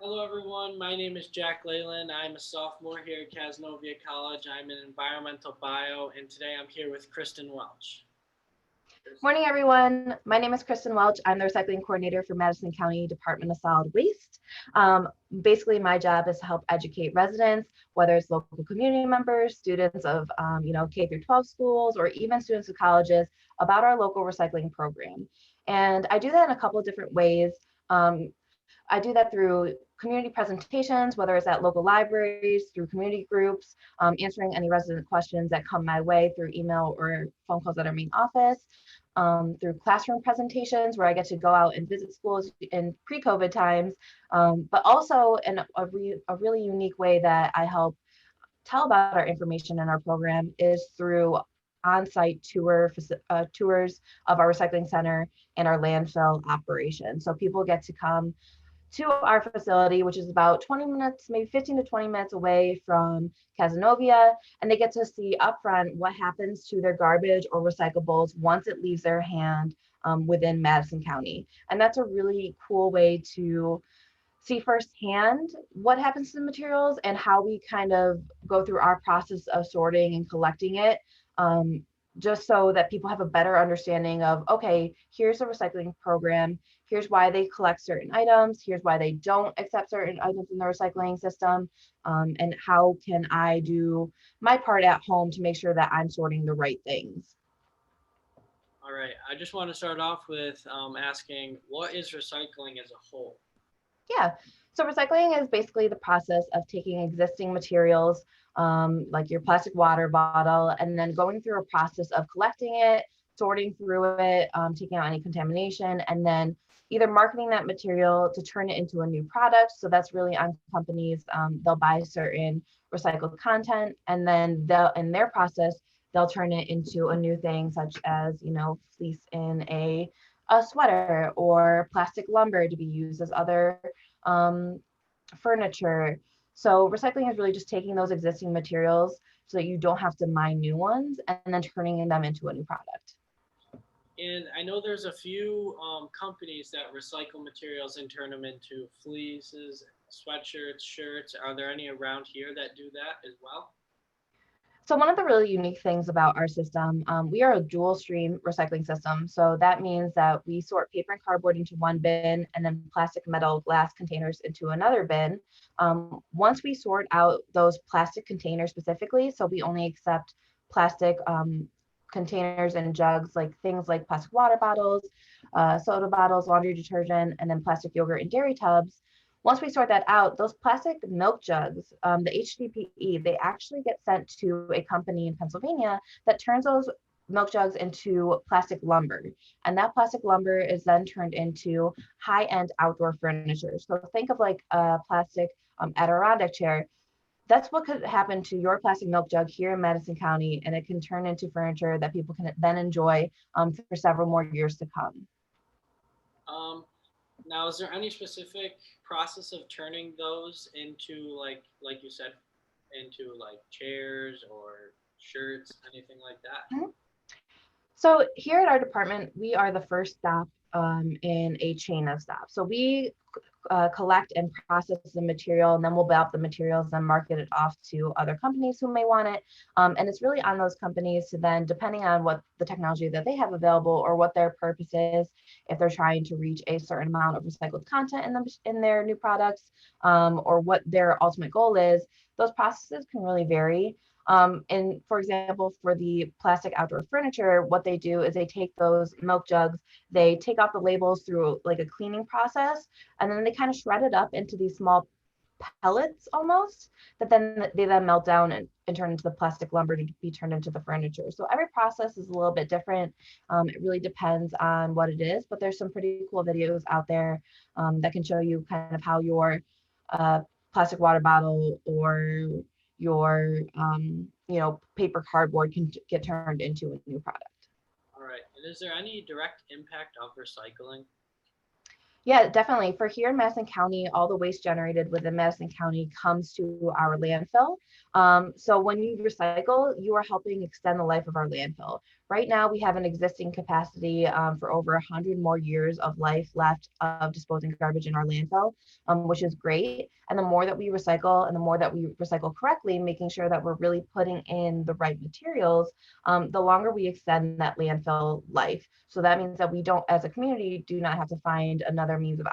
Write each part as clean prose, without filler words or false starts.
Hello, everyone. My name is Jack Layland. I'm a sophomore here at Cazenovia College. I'm in environmental bio, and today I'm here with Kristin Welch. Morning, everyone. My name is Kristin Welch. I'm the recycling coordinator for Madison County Department of Solid Waste. Basically, my job is to help educate residents, whether it's local community members, students of K through 12 schools, or even students of colleges, about our local recycling program. And I do that in a couple of different ways. Um, I do that through community presentations, whether it's at local libraries, through community groups, answering any resident questions that come my way through email or phone calls at our main office, through classroom presentations where I get to go out and visit schools in pre-COVID times, but also in a really unique way that I help tell about our information in our program is through on-site tours of our recycling center and our landfill operation. So people get to come to our facility, which is about 20 minutes, maybe 15 to 20 minutes away from Cazenovia, and they get to see upfront what happens to their garbage or recyclables once it leaves their hand within Madison County. And that's a really cool way to see firsthand what happens to the materials and how we kind of go through our process of sorting and collecting it, um, just so that people have a better understanding of, okay, here's the recycling program, here's why they collect certain items, here's why they don't accept certain items in the recycling system, and how can I do my part at home to make sure that I'm sorting the right things. All right, I just want to start off with asking, what is recycling as a whole? Yeah. So recycling is basically the process of taking existing materials, like your plastic water bottle, and then going through a process of collecting it, sorting through it, taking out any contamination, and then either marketing that material to turn it into a new product. So that's really on companies. They'll buy certain recycled content, and then they'll, in their process, they'll turn it into a new thing, such as fleece in a sweater or plastic lumber to be used as other um, furniture. So recycling is really just taking those existing materials so that you don't have to mine new ones and then turning them into a new product. And I know there's a few companies that recycle materials and turn them into fleeces, sweatshirts, shirts. Are there any around here that do that as well? So one of the really unique things about our system, we are a dual stream recycling system. So that means that we sort paper and cardboard into one bin and then plastic, metal, glass containers into another bin. Once we sort out those plastic containers specifically, so we only accept plastic containers and jugs, like things like plastic water bottles, soda bottles, laundry detergent, and then plastic yogurt and dairy tubs. Once we sort that out, those plastic milk jugs, the HDPE, they actually get sent to a company in Pennsylvania that turns those milk jugs into plastic lumber. And that plastic lumber is then turned into high-end outdoor furniture. So think of like a plastic Adirondack chair. That's what could happen to your plastic milk jug here in Madison County, and it can turn into furniture that people can then enjoy for several more years to come. Um, Now, is there any specific process of turning those into like you said, into like chairs or shirts, anything like that? Mhm. So here at our department, we are the first stop in a chain of stops. So we collect and process the material, and then we'll buy up the materials and market it off to other companies who may want it. And it's really on those companies to then, depending on what the technology that they have available or what their purpose is, if they're trying to reach a certain amount of recycled content in their new products, or what their ultimate goal is, those processes can really vary. And for example, for the plastic outdoor furniture, what they do is they take those milk jugs, they take off the labels through like a cleaning process, and then they kind of shred it up into these small pellets almost that then they then melt down and turn into the plastic lumber to be turned into the furniture. So every process is a little bit different. It really depends on what it is, but there's some pretty cool videos out there that can show you kind of how your uh, plastic water bottle or your paper cardboard can get turned into a new product. All right. And is there any direct impact of recycling? Yeah, definitely. For here in Madison County, all the waste generated within Madison County comes to our landfill. So when you recycle, you are helping extend the life of our landfill. Right now, we have an existing capacity for over 100 more years of life left of disposing garbage in our landfill, which is great. And the more that we recycle and the more that we recycle correctly, making sure that we're really putting in the right materials, the longer we extend that landfill life. So that means that we don't, as a community, do not have to find another means or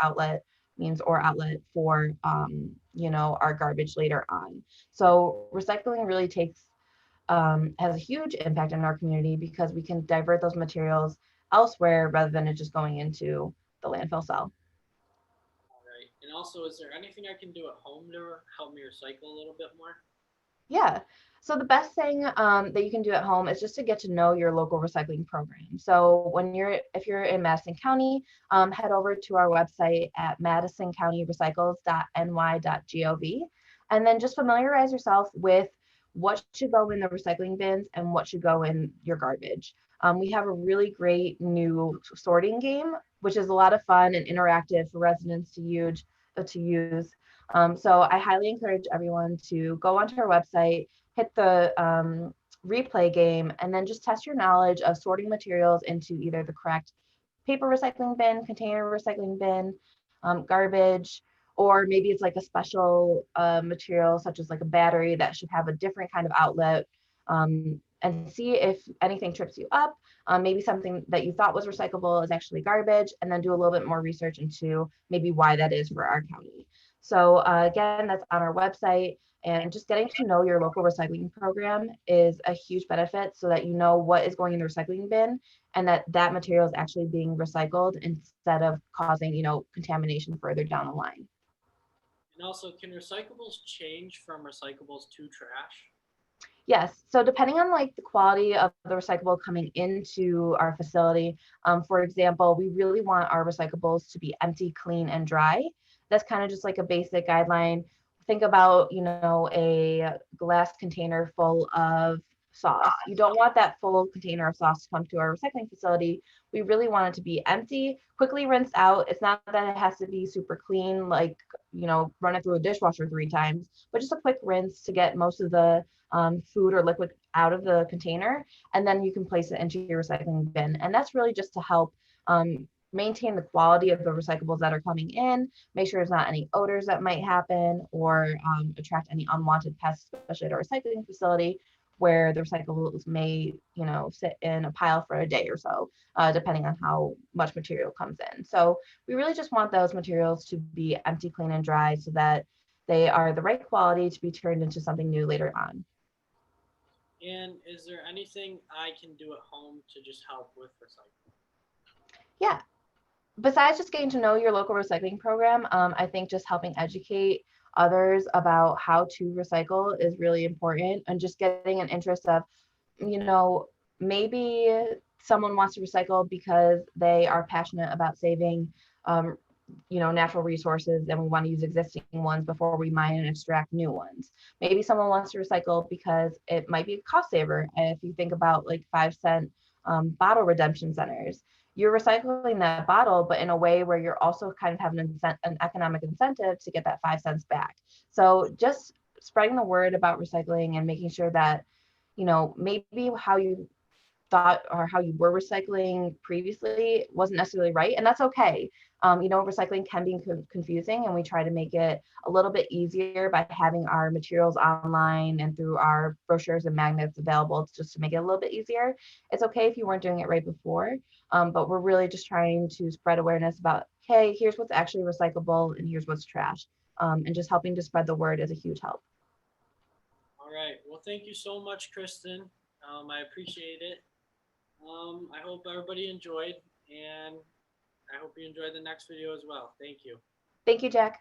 outlet for, our garbage later on. So recycling really has a huge impact in our community because we can divert those materials elsewhere rather than it just going into the landfill cell. All right. And also, is there anything I can do at home to help me recycle a little bit more? Yeah. So the best thing that you can do at home is just to get to know your local recycling program. So if you're in Madison County, head over to our website at madisoncountyrecycles.ny.gov, and then just familiarize yourself with what should go in the recycling bins and what should go in your garbage. We have a really great new sorting game, which is a lot of fun and interactive for residents to use. So I highly encourage everyone to go onto our website, hit the replay game, and then just test your knowledge of sorting materials into either the correct paper recycling bin, container recycling bin, garbage, or maybe it's like a special material such as like a battery that should have a different kind of outlet, and see if anything trips you up. Maybe something that you thought was recyclable is actually garbage, and then do a little bit more research into maybe why that is for our county. So again, that's on our website. And just getting to know your local recycling program is a huge benefit so that you know what is going in the recycling bin and that material is actually being recycled instead of causing, contamination further down the line. And also, can recyclables change from recyclables to trash? Yes. So depending on like the quality of the recyclable coming into our facility, for example, we really want our recyclables to be empty, clean, and dry. That's kind of just like a basic guideline. Think about, a glass container full of sauce. You don't want that full container of sauce to come to our recycling facility. We really want it to be empty, quickly rinsed out. It's not that it has to be super clean, like, run it through a dishwasher 3 times, but just a quick rinse to get most of the food or liquid out of the container, and then you can place it into your recycling bin. And that's really just to help maintain the quality of the recyclables that are coming in, make sure there's not any odors that might happen or attract any unwanted pests, especially at our recycling facility where the recyclables may, sit in a pile for a day or so, depending on how much material comes in. So we really just want those materials to be empty, clean, and dry so that they are the right quality to be turned into something new later on. And is there anything I can do at home to just help with recycling? Yeah. Besides just getting to know your local recycling program, I think just helping educate others about how to recycle is really important, and just getting an interest of, you know, maybe someone wants to recycle because they are passionate about saving, natural resources, and we want to use existing ones before we mine and extract new ones. Maybe someone wants to recycle because it might be a cost saver. And if you think about like 5 cent bottle redemption centers, you're recycling that bottle, but in a way where you're also kind of having an economic incentive to get that 5 cents back. So just spreading the word about recycling and making sure that, maybe how you thought or how you were recycling previously wasn't necessarily right, and that's okay. Recycling can be confusing, and we try to make it a little bit easier by having our materials online and through our brochures and magnets available, just to make it a little bit easier. It's okay if you weren't doing it right before, but we're really just trying to spread awareness about, hey, here's what's actually recyclable and here's what's trash, and just helping to spread the word is a huge help. All right. Well, thank you so much, Kristen. I appreciate it. I hope everybody enjoyed, and I hope you enjoyed the next video as well. Thank you. Thank you, Jack.